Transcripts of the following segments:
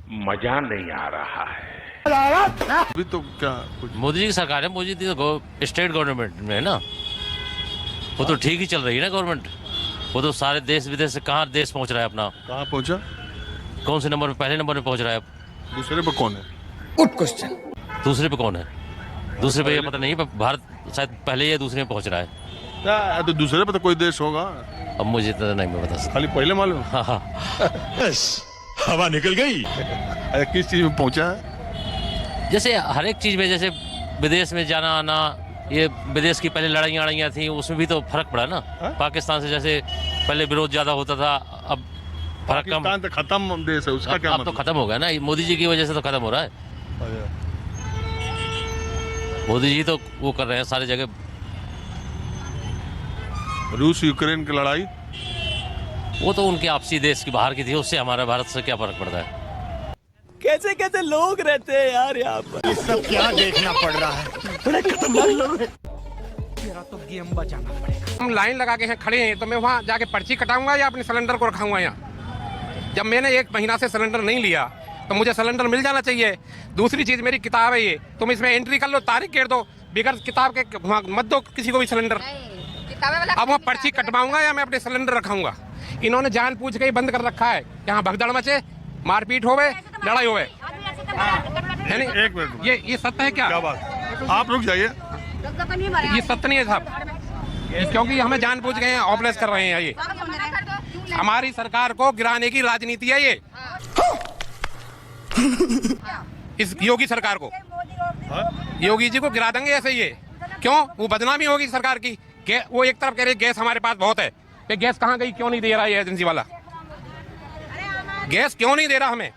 मजा नहीं आ रहा है। अभी तो क्या कुछ मोदी जी की सरकार है, मोदी जी तो स्टेट गवर्नमेंट में है ना, वो तो ठीक ही चल रही है ना गवर्नमेंट। वो तो सारे देश विदेश से कहाँ देश पहुंच रहा है अपना, कहाँ पहुंचा? कौन से नंबर पे, पहले नंबर पे पहुंच रहा है। दूसरे पे कौन है? Good question. दूसरे पे कौन है? दूसरे पे ये पता नहीं, पर भारत शायद पहले या दूसरे में पहुंच रहा है। क्या तो दूसरे पे तो कोई देश होगा, अब मुझे तो नहीं मैं बता सकता। खाली पहले मालूम। हाँ हाँ, हवा निकल गई। अरे किस चीज में पहुंचा है? जैसे हर एक चीज में, जैसे विदेश में जाना आना, ये विदेश की पहले लड़ाइयाँ थी, उसमें भी तो फर्क पड़ा ना। पाकिस्तान से जैसे पहले विरोध ज्यादा होता था, अब फर्क कम। पाकिस्तान तो खत्म देश है, उसका क्या अब तो मतलब? खत्म हो गया ना, मोदी जी की वजह से तो खत्म हो रहा है। अच्छा। मोदी जी तो वो कर रहे हैं सारी जगह। रूस यूक्रेन की लड़ाई वो तो उनके आपसी देश की बाहर की थी, उससे हमारा भारत से क्या फर्क पड़ता है। कैसे कैसे लोग रहते हैं यार यहाँ पर। ये सब क्या देखना पड़ रहा है? बड़े खतरनाक लोग हैं। मेरा तो गेम बचाना पड़ेगा। हम लाइन लगा के यहाँ खड़े हैं, तो मैं वहाँ जाके पर्ची कटाऊंगा या अपने सिलेंडर को रखाऊंगा यहाँ? जब मैंने 1 महीना से सिलेंडर नहीं लिया तो मुझे सिलेंडर मिल जाना चाहिए। दूसरी चीज़, मेरी किताब है ये, तुम इसमें एंट्री कर लो, तारीख घेर दो, बगैर किताब के वहाँ मत दो किसी को भी सिलेंडर। अब वहाँ पर्ची कटवाऊंगा या मैं अपने सिलेंडर रखाऊंगा? इन्होंने जान पूछ के ही बंद कर रखा है, यहाँ भगदड़ मचे, मारपीट होवे, लड़ाई होवे। एक मिनट, ये सत्य है क्या? क्या बात? आप रुक जाइए। ये सत्य नहीं है साहब, क्योंकि हमें जान पूछ के ऑपरेट कर रहे हैं। ये हमारी सरकार को गिराने की राजनीति है ये, इस योगी सरकार को, योगी जी को गिरा देंगे ऐसे। ये क्यों? वो बदनामी होगी सरकार की। वो एक तरफ कह रहे गैस हमारे पास बहुत है, ये गैस कहाँ गई? क्यों नहीं दे रहा है एजेंसी वाला? गैस क्यों नहीं दे रहा हमें?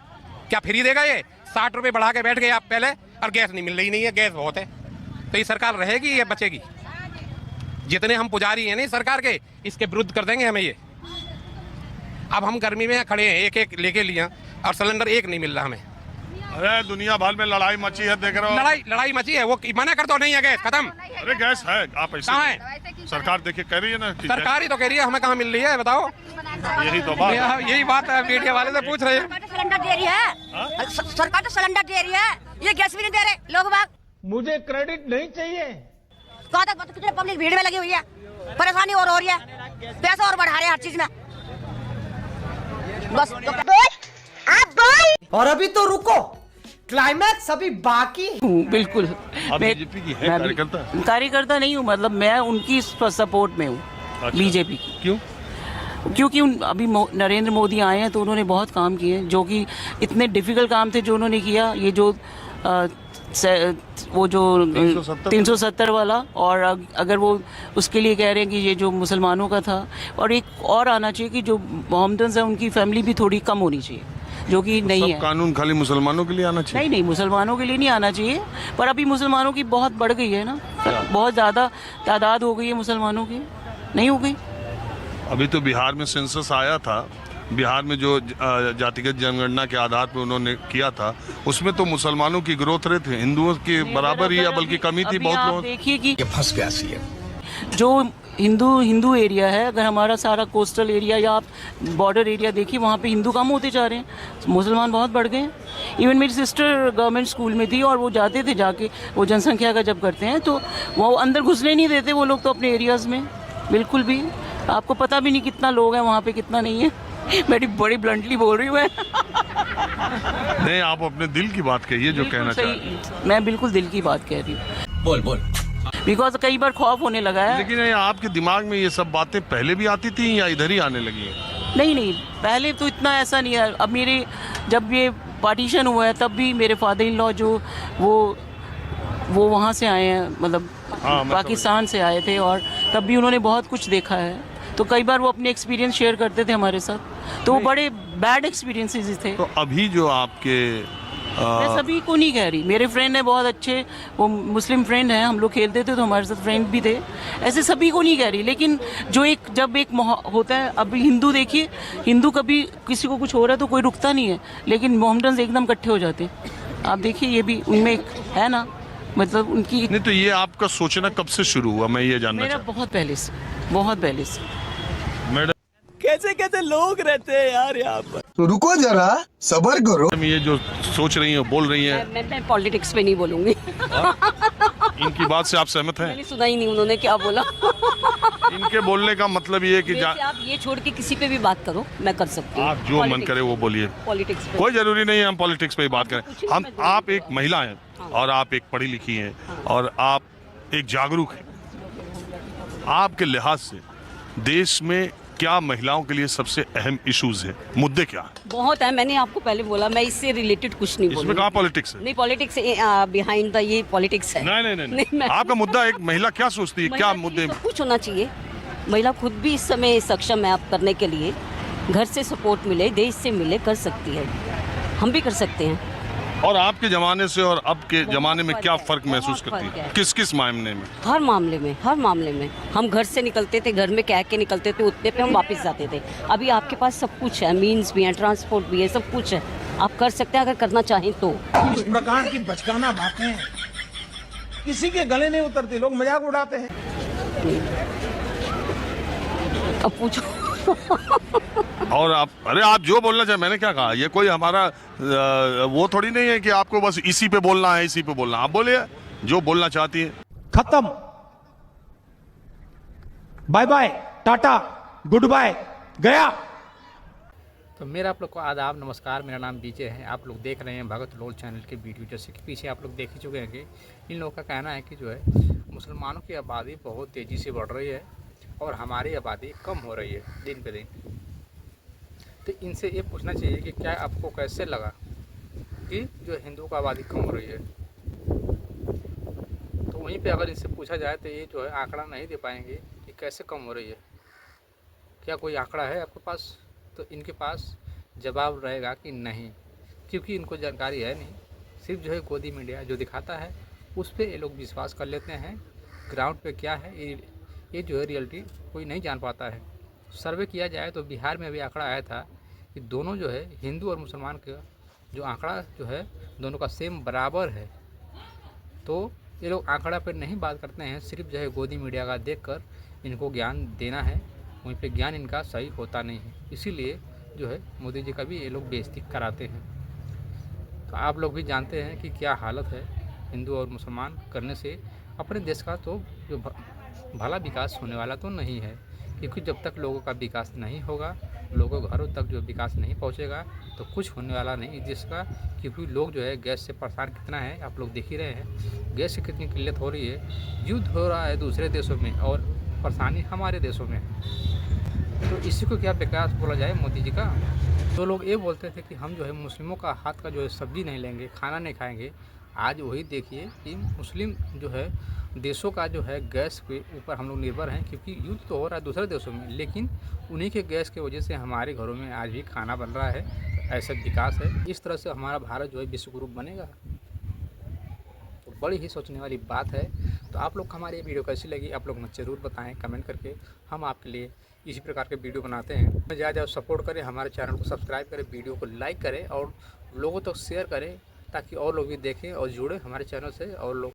क्या फ्री देगा ये? 60 रुपए बढ़ा के बैठ गए आप पहले, और गैस नहीं मिल रही, नहीं है, गैस बहुत है। तो ये सरकार रहेगी या बचेगी? जितने हम पुजारी हैं नहीं सरकार के, इसके विरुद्ध कर देंगे हमें ये। अब हम गर्मी में खड़े हैं, एक एक लेके लिया, और सिलेंडर एक नहीं मिल रहा हमें। अरे दुनिया भर में लड़ाई मची है, देख रहे हो? लड़ाई मची है, वो मना कर दो, नहीं है गैस, खत्म। अरे गैस है, आप ऐसे कहाँ है? सरकार देखिए कह रही है ना। सरकार ही तो कह रही है, हमें कहाँ मिल रही है बताओ? यही तो बात है। यही बात है, मीडिया वाले से पूछ रहे हैं। सिलेंडर दे रही है, सरकार तो सिलेंडर दे रही है, ये गैस भी नहीं दे रहे लोग बाग। मुझे क्रेडिट नहीं चाहिए। कहाँ तक कितने पब्लिक भीड़ में लगी हुई है, परेशानी और हो रही है, पैसा और बढ़ा रहे हैं हर चीज में। बस आप बोल। और अभी तो रुको, क्लाइमैक्स अभी बाकी। बिल्कुल, आप बीजेपी की है कार्यकर्ता नहीं हूँ, मतलब मैं उनकी सपोर्ट में हूँ। अच्छा। बीजेपी की। क्यों? क्योंकि अभी नरेंद्र मोदी आए हैं तो उन्होंने बहुत काम किए, जो कि इतने डिफिकल्ट काम थे जो उन्होंने किया। ये जो वो जो 370 वाला, और अगर वो उसके लिए कह रहे हैं कि ये जो मुसलमानों का था, और एक और आना चाहिए कि जो मोहम्मदन्स है उनकी फैमिली भी थोड़ी कम होनी चाहिए, जो कि नहीं है। कानून खाली मुसलमानों के लिए आना चाहिए? नहीं, मुसलमानों के लिए नहीं आना चाहिए, पर अभी मुसलमानों की बहुत बढ़ गई है ना, बहुत ज़्यादा तादाद हो गई है मुसलमानों की, नहीं हो गई? अभी तो बिहार में सेंसस आया था, बिहार में जो जातिगत जनगणना के आधार पर उन्होंने किया था, उसमें तो मुसलमानों की ग्रोथ रेट हिंदुओं के बराबर ही या बल्कि कमी थी। बहुत लोग देखिए कि फंस गया सीएम। जो हिंदू एरिया है, अगर हमारा सारा कोस्टल एरिया या आप बॉर्डर एरिया देखिए, वहाँ पे हिंदू कम होते जा रहे हैं, मुसलमान बहुत बढ़ गए हैं। इवन मेरी सिस्टर गवर्नमेंट स्कूल में थी, और वो जाते थे, जाके वो जनसंख्या का जब करते हैं तो वो अंदर घुसने नहीं देते वो लोग तो अपने एरियाज़ में, बिल्कुल भी। आपको पता भी नहीं कितना लोग हैं वहाँ पे, कितना नहीं है। मैं बड़ी ब्लंटली बोल रही हूँ मैं। नहीं, आप अपने दिल की बात कहिए जो कहना चाहिए। मैं बिल्कुल दिल की बात कह रही हूँ। बोल। बिकॉज कई बार खौफ होने लगा है। लेकिन आपके दिमाग में ये सब बातें पहले भी आती थी या इधर ही आने लगी है? नहीं, पहले तो इतना ऐसा नहीं है। अब मेरे जब ये पार्टीशन हुआ है तब भी मेरे फादर इन लॉ जो वो वहाँ से आए हैं, मतलब पाकिस्तान से आए थे, और तब भी उन्होंने बहुत कुछ देखा है, तो कई बार वो अपने एक्सपीरियंस शेयर करते थे हमारे साथ, तो वो बड़े बैड एक्सपीरियंसेस थे। तो अभी जो आपके मैं सभी को नहीं कह रही, मेरे फ्रेंड हैं बहुत अच्छे, वो मुस्लिम फ्रेंड हैं, हम लोग खेलते थे तो हमारे साथ फ्रेंड भी थे, ऐसे सभी को नहीं कह रही। लेकिन जो जब एक होता है, अब हिंदू देखिए, हिंदू कभी किसी को कुछ हो रहा है तो कोई रुकता नहीं है, लेकिन मोहम्मदन्स एकदम इकट्ठे हो जाते हैं। आप देखिए, ये भी उनमें एक है ना, मतलब उनकी। नहीं, तो ये आपका सोचना कब से शुरू हुआ, मैं ये जानना मेरा बहुत पहले से। मैडम कैसे कैसे लोग रहते हैं यार यहाँ पर। तो रुको जरा, सबर करो। ये जो सोच रही हैं बोल रही हैं, मैं पॉलिटिक्स पे नहीं बोलूंगी। इनकी बात से आप सहमत हैं? मैंने सुना ही नहीं उन्होंने क्या बोला। इनके बोलने का मतलब ये है कि आप ये छोड़ के किसी पे भी बात करो, मैं कर सकती हूँ। आप जो मन करे वो बोलिए, पॉलिटिक्स पे कोई जरूरी नहीं है हम पॉलिटिक्स पे ही बात करें। हम आप एक महिला हैं और आप एक पढ़ी लिखी हैं और आप एक जागरूक हैं। आपके लिहाज से देश में क्या महिलाओं के लिए सबसे अहम इश्यूज हैं, मुद्दे क्या हैं? बहुत है, मैंने आपको पहले बोला, मैं इससे रिलेटेड कुछ नहीं इसमें बोलूंगी। कहाँ पॉलिटिक्स है? नहीं, पॉलिटिक्स बिहाइंड द ये पॉलिटिक्स है। नहीं। आपका मुद्दा एक महिला क्या सोचती है, क्या मुद्दे? सब कुछ होना चाहिए। महिला खुद भी इस समय सक्षम है आप करने के लिए, घर से सपोर्ट मिले, देश से मिले, कर सकती है। हम भी कर सकते हैं। और आपके जमाने से और अब के जमाने में क्या फर्क महसूस बहुत करती फर्क है? है। किस मामले में? हर मामले में हम घर से निकलते थे, घर में कह के निकलते थे, उतने पे हम वापस जाते थे। अभी आपके पास सब कुछ है, मीन्स भी है, ट्रांसपोर्ट भी है, सब कुछ है। आप कर सकते हैं अगर करना चाहें तो। इस प्रकार की बचकाना बातें किसी के गले नहीं उतरती, लोग मजाक उड़ाते हैं। अब पूछो। और आप जो बोलना चाहे, मैंने क्या कहा? ये कोई हमारा वो थोड़ी नहीं है कि आपको बस इसी पे बोलना है, इसी पे बोलना। आप बोलिए जो बोलना चाहती है। खत्म, bye bye, tata, goodbye, गया। तो मेरा आप लोग को आदाब, नमस्कार। मेरा नाम विजय है। आप लोग देख रहे हैं भगत लोल चैनल के वीडियो। जैसे कि पीछे आप लोग देख ही चुके हैं कि इन लोगों का कहना है कि जो है मुसलमानों की आबादी बहुत तेज़ी से बढ़ रही है और हमारी आबादी कम हो रही है दिन पे दिन। तो इनसे ये पूछना चाहिए कि क्या आपको कैसे लगा कि जो हिंदुओं की आबादी कम हो रही है? तो वहीं पे अगर इनसे पूछा जाए तो ये जो है आंकड़ा नहीं दे पाएंगे कि कैसे कम हो रही है। क्या कोई आंकड़ा है आपके पास? तो इनके पास जवाब रहेगा कि नहीं, क्योंकि इनको जानकारी है नहीं। सिर्फ जो है गोदी मीडिया जो दिखाता है उस पर ये लोग विश्वास कर लेते हैं। ग्राउंड पे क्या है ये जो है रियलिटी कोई नहीं जान पाता है। सर्वे किया जाए तो बिहार में अभी आंकड़ा आया था कि दोनों जो है हिंदू और मुसलमान का जो आंकड़ा जो है दोनों का सेम बराबर है। तो ये लोग आंकड़ा पर नहीं बात करते हैं, सिर्फ जो है गोदी मीडिया का देखकर इनको ज्ञान देना है, वहीं पे ज्ञान इनका सही होता नहीं है। इसीलिए जो है मोदी जी का भी ये लोग बेइज्जती कराते हैं। तो आप लोग भी जानते हैं कि क्या हालत है हिंदू और मुसलमान करने से। अपने देश का तो जो भला विकास होने वाला तो नहीं है, क्योंकि जब तक लोगों का विकास नहीं होगा, लोगों घरों तक जो विकास नहीं पहुंचेगा तो कुछ होने वाला नहीं देश का। क्योंकि लोग जो है गैस से परेशान कितना है आप लोग देख ही रहे हैं। गैस की कितनी किल्लत हो रही है, युद्ध हो रहा है दूसरे देशों में और परेशानी हमारे देशों में। तो इसी को क्या विकास बोला जाए मोदी जी का? तो लोग ये बोलते थे कि हम जो है मुस्लिमों का हाथ का जो है सब्जी नहीं लेंगे, खाना नहीं खाएंगे। आज वही देखिए कि मुस्लिम जो है देशों का जो है गैस के ऊपर हम लोग निर्भर हैं, क्योंकि युद्ध तो हो रहा है दूसरे देशों में, लेकिन उन्हीं के गैस की वजह से हमारे घरों में आज भी खाना बन रहा है। तो ऐसा विकास है। इस तरह से हमारा भारत जो है विश्व गुरु बनेगा। तो बड़ी ही सोचने वाली बात है। तो आप लोग को हमारी ये वीडियो कैसी लगी आप लोग मुझे ज़रूर बताएं कमेंट करके। हम आपके लिए इसी प्रकार के वीडियो बनाते हैं। ज़्यादा सपोर्ट करें, हमारे चैनल को सब्सक्राइब करें, वीडियो को लाइक करें और लोगों तक शेयर करें, ताकि और लोग भी देखें और जुड़े हमारे चैनल से और लोग